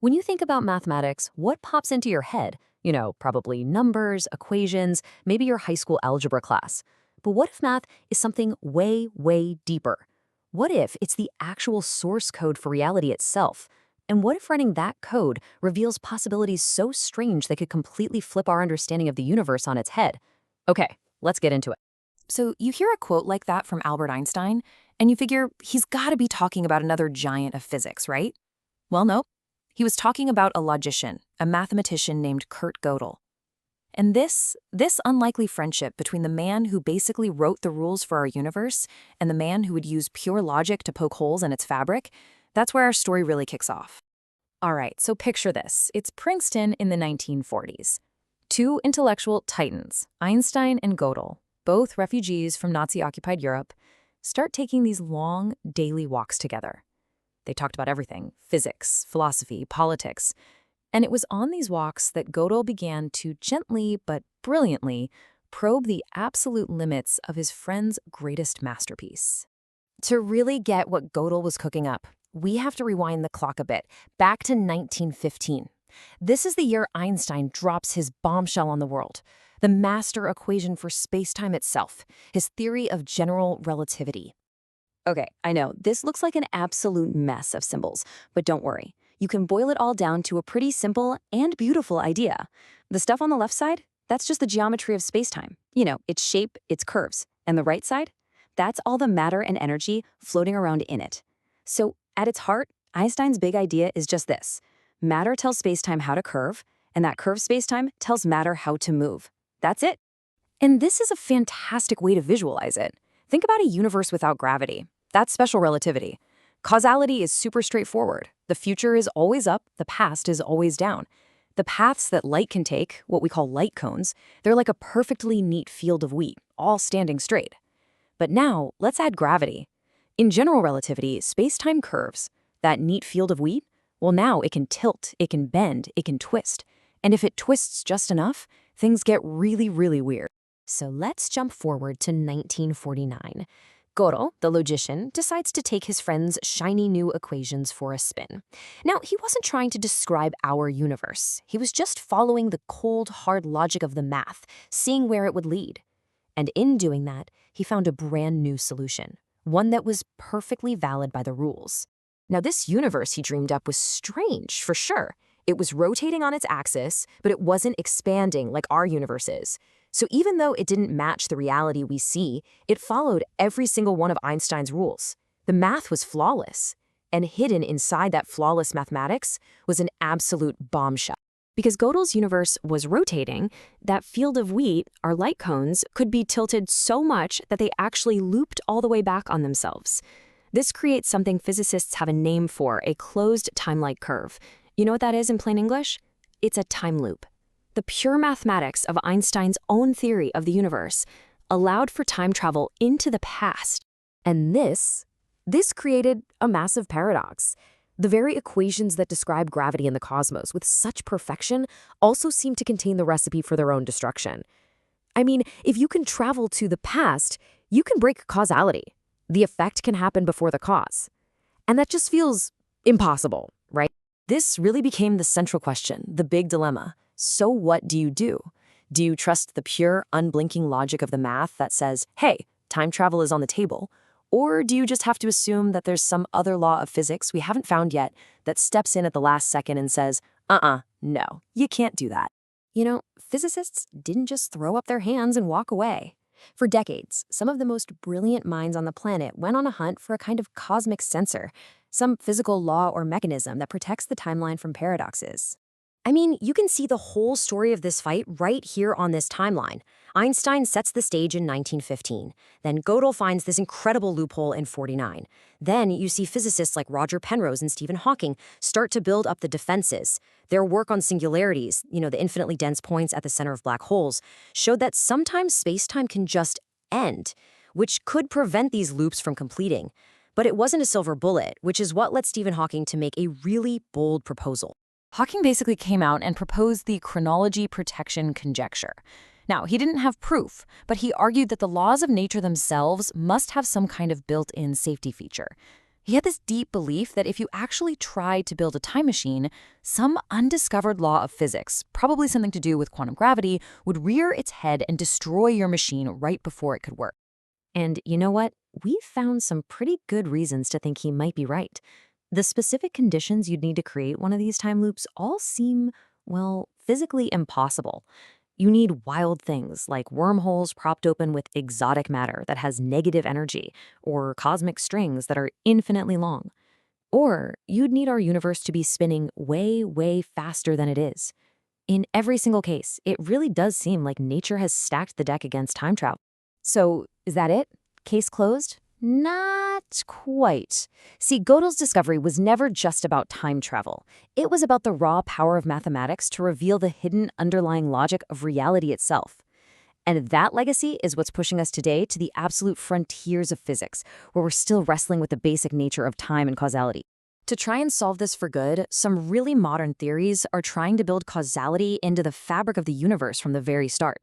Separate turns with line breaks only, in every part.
When you think about mathematics, what pops into your head? Probably numbers, equations, maybe your high school algebra class. But what if math is something way, way deeper? What if it's the actual source code for reality itself? And what if running that code reveals possibilities so strange they could completely flip our understanding of the universe on its head? Okay, let's get into it.
So you hear a quote like that from Albert Einstein, and you figure he's got to be talking about another giant of physics, right? Well, nope. He was talking about a logician, a mathematician named Kurt Gödel. And this unlikely friendship between the man who basically wrote the rules for our universe and the man who would use pure logic to poke holes in its fabric, that's where our story really kicks off. All right, so picture this. It's Princeton in the 1940s. Two intellectual titans, Einstein and Gödel, both refugees from Nazi-occupied Europe, start taking these long daily walks together. They talked about everything: physics, philosophy, politics. And it was on these walks that Gödel began to gently but brilliantly probe the absolute limits of his friend's greatest masterpiece. To really get what Gödel was cooking up, we have to rewind the clock a bit, back to 1915. This is the year Einstein drops his bombshell on the world, the master equation for space-time itself, his theory of general relativity.
Okay, I know, this looks like an absolute mess of symbols, but don't worry. You can boil it all down to a pretty simple and beautiful idea. The stuff on the left side, that's just the geometry of spacetime. Its shape, its curves. And the right side? That's all the matter and energy floating around in it. So, at its heart, Einstein's big idea is just this. Matter tells spacetime how to curve, and that curved spacetime tells matter how to move. That's it. And this is a fantastic way to visualize it. Think about a universe without gravity. That's special relativity. Causality is super straightforward. The future is always up, the past is always down. The paths that light can take, what we call light cones, they're like a perfectly neat field of wheat, all standing straight. But now, let's add gravity. In general relativity, space-time curves. That neat field of wheat, well, now it can tilt, it can bend, it can twist. And if it twists just enough, things get really, really weird.
So let's jump forward to 1949. Gödel, the logician, decides to take his friend's shiny new equations for a spin. Now, he wasn't trying to describe our universe. He was just following the cold, hard logic of the math, seeing where it would lead. And in doing that, he found a brand new solution, one that was perfectly valid by the rules. Now, this universe he dreamed up was strange, for sure. It was rotating on its axis, but it wasn't expanding like our universe is. So even though it didn't match the reality we see, it followed every single one of Einstein's rules. The math was flawless, and hidden inside that flawless mathematics was an absolute bombshell. Because Gödel's universe was rotating, that field of wheat, our light cones, could be tilted so much that they actually looped all the way back on themselves. This creates something physicists have a name for, a closed time-like curve. You know what that is in plain English? It's a time loop. The pure mathematics of Einstein's own theory of the universe allowed for time travel into the past. And this created a massive paradox. The very equations that describe gravity in the cosmos with such perfection also seem to contain the recipe for their own destruction. I mean, if you can travel to the past, you can break causality. The effect can happen before the cause. And that just feels impossible, right? This really became the central question, the big dilemma. So what do you do? Do you trust the pure, unblinking logic of the math that says, hey, time travel is on the table? Or do you just have to assume that there's some other law of physics we haven't found yet that steps in at the last second and says, no, you can't do that? Physicists didn't just throw up their hands and walk away. For decades, some of the most brilliant minds on the planet went on a hunt for a kind of cosmic sensor, some physical law or mechanism that protects the timeline from paradoxes. I mean, you can see the whole story of this fight right here on this timeline. Einstein sets the stage in 1915. Then Gödel finds this incredible loophole in 49. Then you see physicists like Roger Penrose and Stephen Hawking start to build up the defenses. Their work on singularities, the infinitely dense points at the center of black holes, showed that sometimes space-time can just end, which could prevent these loops from completing. But it wasn't a silver bullet, which is what led Stephen Hawking to make a really bold proposal.
Hawking basically came out and proposed the chronology protection conjecture. Now, he didn't have proof, but he argued that the laws of nature themselves must have some kind of built-in safety feature. He had this deep belief that if you actually tried to build a time machine, some undiscovered law of physics, probably something to do with quantum gravity, would rear its head and destroy your machine right before it could work.
And you know what? We found some pretty good reasons to think he might be right. The specific conditions you'd need to create one of these time loops all seem, well, physically impossible. You need wild things like wormholes propped open with exotic matter that has negative energy, or cosmic strings that are infinitely long. Or you'd need our universe to be spinning way, way faster than it is. In every single case, it really does seem like nature has stacked the deck against time travel. So, is that it? Case closed? Not quite. See, Gödel's discovery was never just about time travel. It was about the raw power of mathematics to reveal the hidden underlying logic of reality itself. And that legacy is what's pushing us today to the absolute frontiers of physics, where we're still wrestling with the basic nature of time and causality. To try and solve this for good, some really modern theories are trying to build causality into the fabric of the universe from the very start.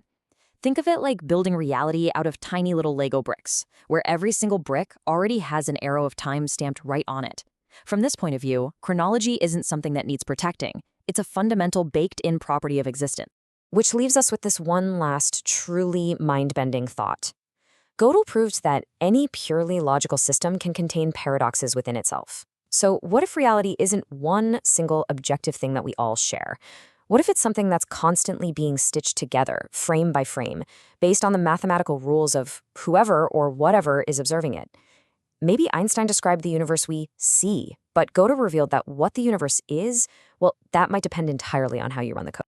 Think of it like building reality out of tiny little Lego bricks, where every single brick already has an arrow of time stamped right on it. From this point of view, chronology isn't something that needs protecting. It's a fundamental baked-in property of existence.
Which leaves us with this one last truly mind-bending thought. Gödel proved that any purely logical system can contain paradoxes within itself. So what if reality isn't one single objective thing that we all share? What if it's something that's constantly being stitched together, frame by frame, based on the mathematical rules of whoever or whatever is observing it? Maybe Einstein described the universe we see, but Gödel revealed that what the universe is, well, that might depend entirely on how you run the code.